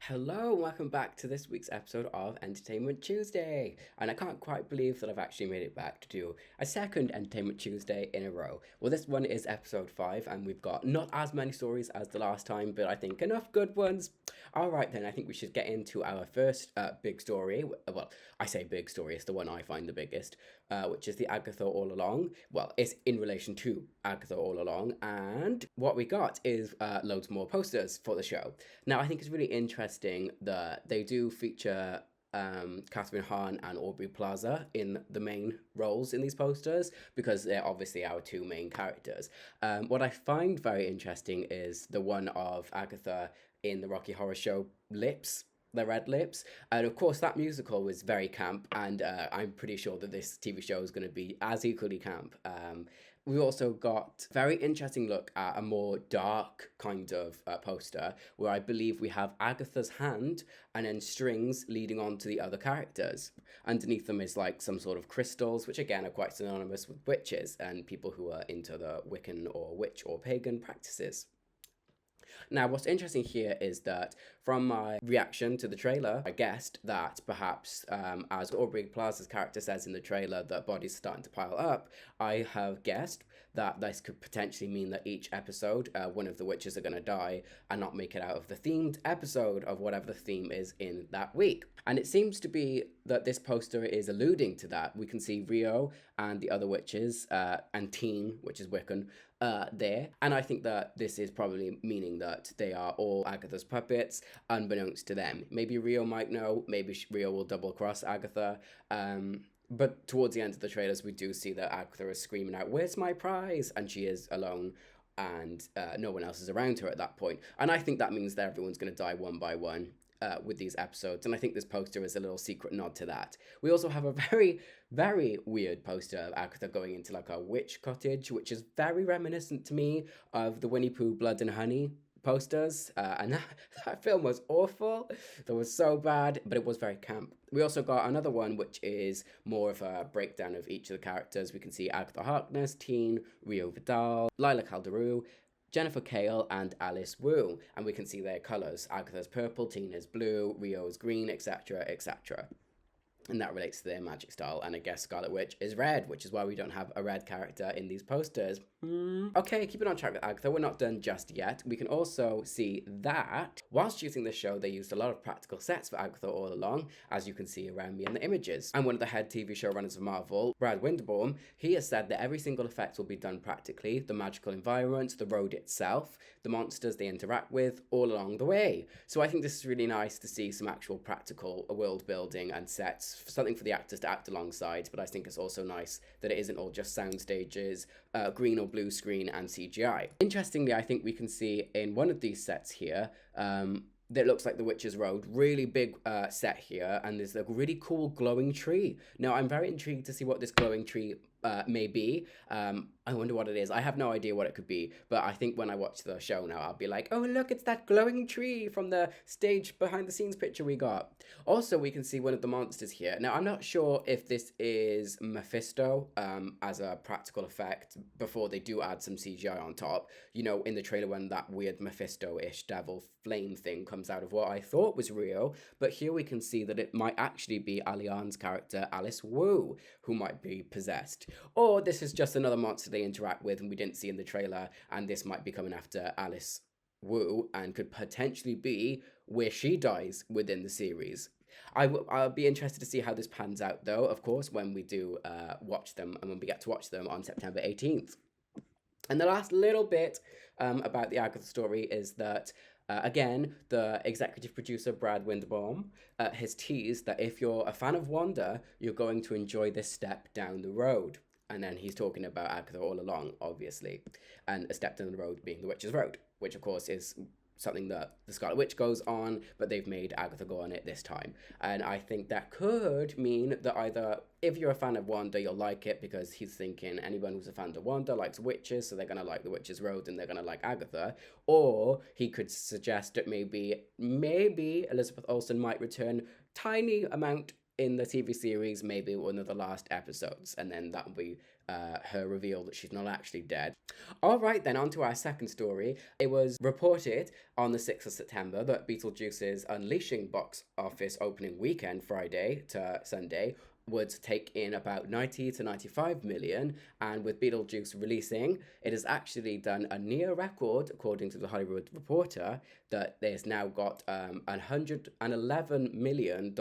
Hello, welcome back to this week's episode of Entertainment Tuesday. And I can't quite believe that I've actually made it back to do a second Entertainment Tuesday in a row. Well, this one is episode 5, and we've got not as many stories as the last time, but I think enough good ones. All right, then, I think we should get into our first big story. Well, I say big story, it's the one I find the biggest, which is the Agatha All Along. Well, it's in relation to Agatha All Along, and what we got is loads more posters for the show. Now, I think it's really interesting that they do feature Catherine Hahn and Aubrey Plaza in the main roles in these posters because they're obviously our two main characters. What I find very interesting is the one of Agatha in the Rocky Horror Show Lips. The Red Lips. And of course, that musical was very camp, and I'm pretty sure that this TV show is going to be as equally camp. We also got very interesting look at a more dark kind of poster where I believe we have Agatha's hand and then strings leading on to the other characters. Underneath them is like some sort of crystals, which again are quite synonymous with witches and people who are into the Wiccan or witch or pagan practices. Now, what's interesting here is that from my reaction to the trailer, I guessed that perhaps, as Aubrey Plaza's character says in the trailer, that bodies are starting to pile up. I have guessed that this could potentially mean that each episode, one of the witches are going to die and not make it out of the themed episode of whatever the theme is in that week. And it seems to be that this poster is alluding to that. We can see Rio and the other witches, and Teen, which is Wiccan, there. And I think that this is probably meaning that they are all Agatha's puppets, unbeknownst to them. Maybe Rio might know, maybe Rio will double cross Agatha. But towards the end of the trailers, we do see that Agatha is screaming out, "Where's my prize?" And she is alone, and no one else is around her at that point. And I think that means that everyone's going to die one by one. With these episodes, and I think this poster is a little secret nod to that. We also have a very, very weird poster of Agatha going into like a witch cottage, which is very reminiscent to me of the Winnie Pooh Blood and Honey posters, and that film was awful. That was so bad, but it was very camp. We also got another one which is more of a breakdown of each of the characters. We can see Agatha Harkness, Teen, Rio Vidal, Lila Calderu, Jennifer Kale, and Alice Wu, and we can see their colours. Agatha's purple, Tina's blue, Rio's green, etc., etc. And that relates to their magic style, and I guess Scarlet Witch is red, which is why we don't have a red character in these posters. Okay, keeping on track with Agatha, we're not done just yet. We can also see that whilst shooting this show, they used a lot of practical sets for Agatha all along, as you can see around me in the images. And one of the head TV showrunners of Marvel, Brad Winderbaum, he has said that every single effect will be done practically, the magical environments, the road itself, the monsters they interact with, all along the way. So I think this is really nice to see some actual practical world building and sets, something for the actors to act alongside, but I think it's also nice that it isn't all just sound stages, green or blue screen and CGI. Interestingly, I think we can see in one of these sets here, that looks like the Witch's Road, really big set here, and there's a really cool glowing tree. Now, I'm very intrigued to see what this glowing tree may be. I wonder what it is. I have no idea what it could be, but I think when I watch the show now, I'll be like, oh, look, it's that glowing tree from the stage behind the scenes picture we got. Also, we can see one of the monsters here. Now, I'm not sure if this is Mephisto as a practical effect before they do add some CGI on top. You know, in the trailer when that weird Mephisto-ish devil flame thing comes out of what I thought was Rio, but here we can see that it might actually be Alian's character, Alice Wu, who might be possessed. Or this is just another monster they interact with and we didn't see in the trailer, and this might be coming after Alice Wu and could potentially be where she dies within the series. I'll be interested to see how this pans out, though, of course, when we do watch them and when we get to watch them on September 18th. And the last little bit about the Agatha story is that again, the executive producer, Brad Winderbaum, has teased that if you're a fan of Wanda, you're going to enjoy this step down the road. And then he's talking about Agatha all along, obviously. And a step down the road being the Witch's Road, which, of course, is something that the Scarlet Witch goes on, but they've made Agatha go on it this time. And I think that could mean that either if you're a fan of Wanda, you'll like it because he's thinking anyone who's a fan of Wanda likes witches, so they're going to like the Witch's Road and they're going to like Agatha. Or he could suggest that maybe Elizabeth Olsen might return tiny amount in the TV series, maybe one of the last episodes, and then that will be her reveal that she's not actually dead. All right, then, on to our second story. It was reported on the 6th of September that Beetlejuice's Unleashing box office opening weekend, Friday to Sunday, would take in about 90 to 95 million, and with Beetlejuice releasing, it has actually done a near record, according to the Hollywood Reporter, that there's now got $111 million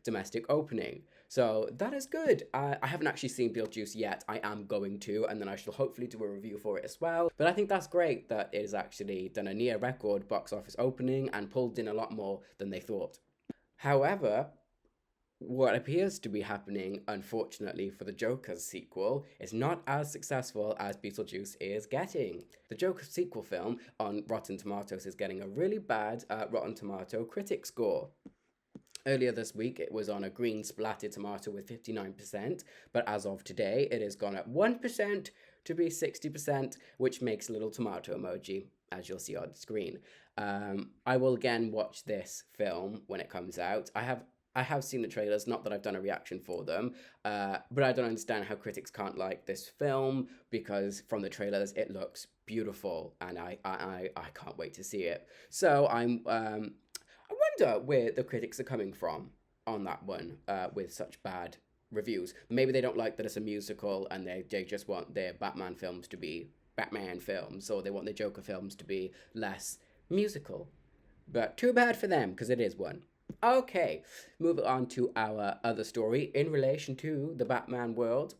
domestic opening. So that is good. I haven't actually seen Beetlejuice yet. I am going to, and then I shall hopefully do a review for it as well. But I think that's great that it has actually done a near record box office opening and pulled in a lot more than they thought. However, what appears to be happening, unfortunately, for the Joker's sequel is not as successful as Beetlejuice is getting. The Joker sequel film on Rotten Tomatoes is getting a really bad Rotten Tomato critic score. Earlier this week, it was on a green splattered tomato with 59%, but as of today, it has gone up 1% to be 60%, which makes a little tomato emoji, as you'll see on screen. I will again watch this film when it comes out. I have seen the trailers, not that I've done a reaction for them, but I don't understand how critics can't like this film, because from the trailers it looks beautiful, and I can't wait to see it. So I wonder where the critics are coming from on that one with such bad reviews. Maybe they don't like that it's a musical and they just want their Batman films to be Batman films, or they want their Joker films to be less musical. But too bad for them, because it is one. Okay, moving on to our other story in relation to the Batman world.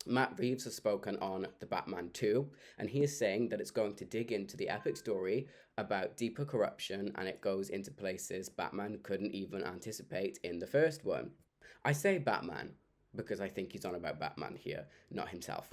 Matt Reeves has spoken on The Batman 2, and he is saying that it's going to dig into the epic story about deeper corruption, and it goes into places Batman couldn't even anticipate in the first one. I say Batman because I think he's on about Batman here, not himself.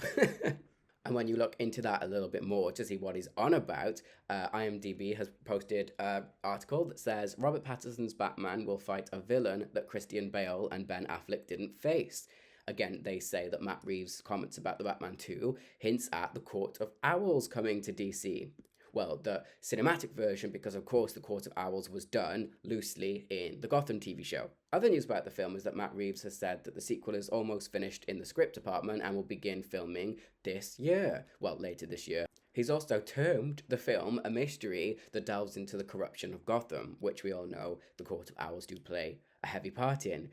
And when you look into that a little bit more to see what he's on about, IMDb has posted an article that says Robert Pattinson's Batman will fight a villain that Christian Bale and Ben Affleck didn't face. Again, they say that Matt Reeves' comments about the Batman 2 hints at the Court of Owls coming to DC. Well, the cinematic version, because of course the Court of Owls was done loosely in the Gotham TV show. Other news about the film is that Matt Reeves has said that the sequel is almost finished in the script department and will begin filming this year. Well, later this year. He's also termed the film a mystery that delves into the corruption of Gotham, which we all know the Court of Owls do play a heavy part in,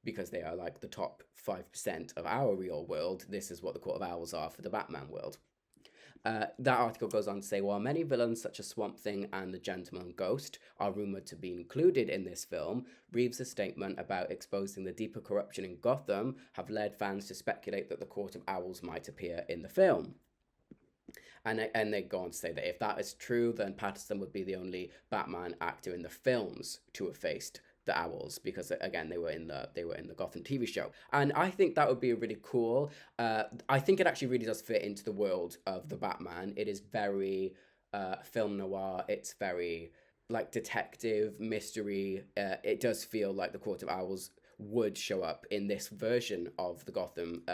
because they are like the top 5% of our real world. This is what the Court of Owls are for the Batman world. That article goes on to say, while many villains such as Swamp Thing and the Gentleman Ghost are rumoured to be included in this film, Reeves' statement about exposing the deeper corruption in Gotham have led fans to speculate that the Court of Owls might appear in the film. And they go on to say that if that is true, then Pattinson would be the only Batman actor in the films to have faced the Owls, because again they were in the Gotham TV show, and I think that would be really cool. I think it actually really does fit into the world of the Batman. It is very film noir. It's very like detective mystery. It does feel like the Court of Owls would show up in this version of the Gotham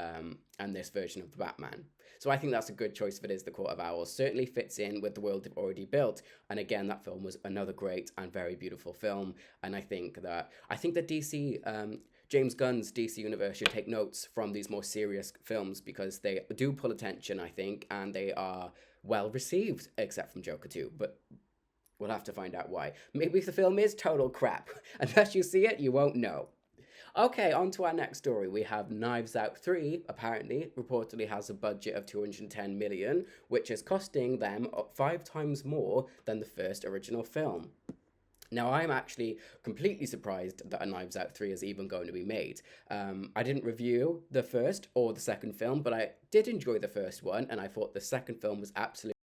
and this version of the Batman. So I think that's a good choice if it is the Court of Owls. Certainly fits in with the world they've already built. And again, that film was another great and very beautiful film. And I think that DC, James Gunn's DC universe should take notes from these more serious films, because they do pull attention, I think, and they are well received, except from Joker 2. But we'll have to find out why. Maybe if the film is total crap. Unless you see it, you won't know. Okay, on to our next story. We have Knives Out 3, apparently, reportedly has a budget of 210 million, which is costing them 5 times more than the first original film. Now, I'm actually completely surprised that a Knives Out 3 is even going to be made. I didn't review the first or the second film, but I did enjoy the first one, and I thought the second film was absolutely...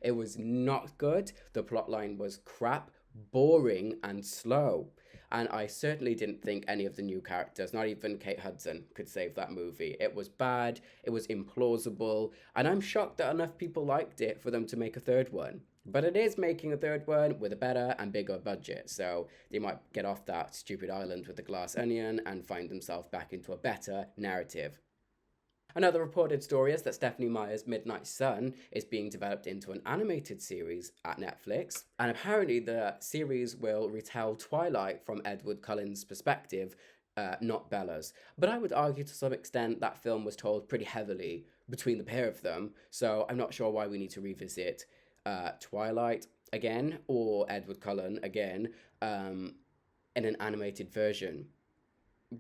It was not good. The plotline was crap, boring, and slow. And I certainly didn't think any of the new characters, not even Kate Hudson, could save that movie. It was bad, it was implausible, and I'm shocked that enough people liked it for them to make a third one. But it is making a third one with a better and bigger budget, so they might get off that stupid island with the glass onion and find themselves back into a better narrative. Another reported story is that Stephenie Meyer's Midnight Sun is being developed into an animated series at Netflix, and apparently the series will retell Twilight from Edward Cullen's perspective not Bella's. But I would argue to some extent that film was told pretty heavily between the pair of them, so I'm not sure why we need to revisit Twilight again or Edward Cullen again in an animated version.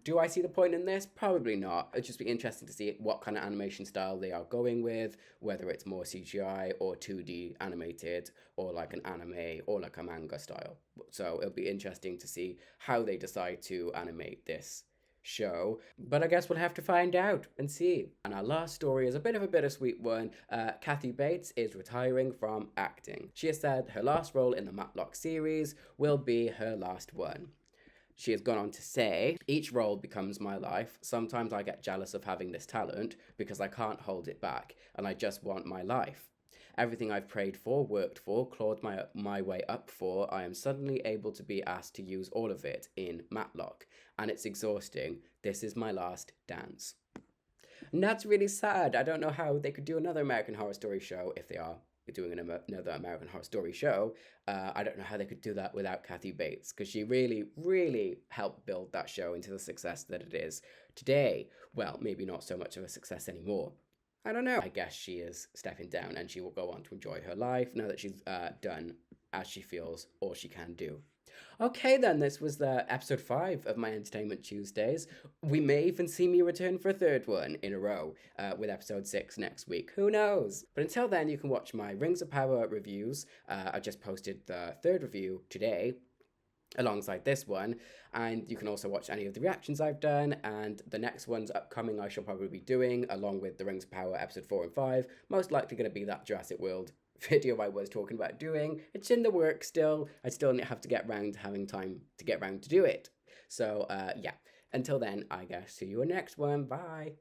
Do I see the point in this? Probably not. It'd just be interesting to see what kind of animation style they are going with, whether it's more CGI or 2D animated, or like an anime or like a manga style. So it'll be interesting to see how they decide to animate this show. But I guess we'll have to find out and see. And our last story is a bit of a bittersweet one. Kathy Bates is retiring from acting. She has said her last role in the Matlock series will be her last one. She has gone on to say, each role becomes my life. Sometimes I get jealous of having this talent because I can't hold it back and I just want my life. Everything I've prayed for, worked for, clawed my way up for, I am suddenly able to be asked to use all of it in Matlock. And it's exhausting. This is my last dance. And that's really sad. I don't know how they could do another American Horror Story show if they are doing another American Horror Story show. I don't know how they could do that without Kathy Bates, because she really, really helped build that show into the success that it is today. Well, maybe not so much of a success anymore. I don't know. I guess she is stepping down and she will go on to enjoy her life now that she's done as she feels all she can do. Okay, then, this was the episode 5 of my Entertainment Tuesdays. We may even see me return for a third one in a row with episode 6 next week. Who knows? But until then, you can watch my Rings of Power reviews. I just posted the third review today alongside this one, and you can also watch any of the reactions I've done, and the next one's upcoming I shall probably be doing along with the Rings of Power episode 4 and 5, most likely going to be that Jurassic World video I was talking about doing. It's in the works still. I still have to get round to having time to get round to do it. So yeah, until then, I guess see you in the next one. Bye.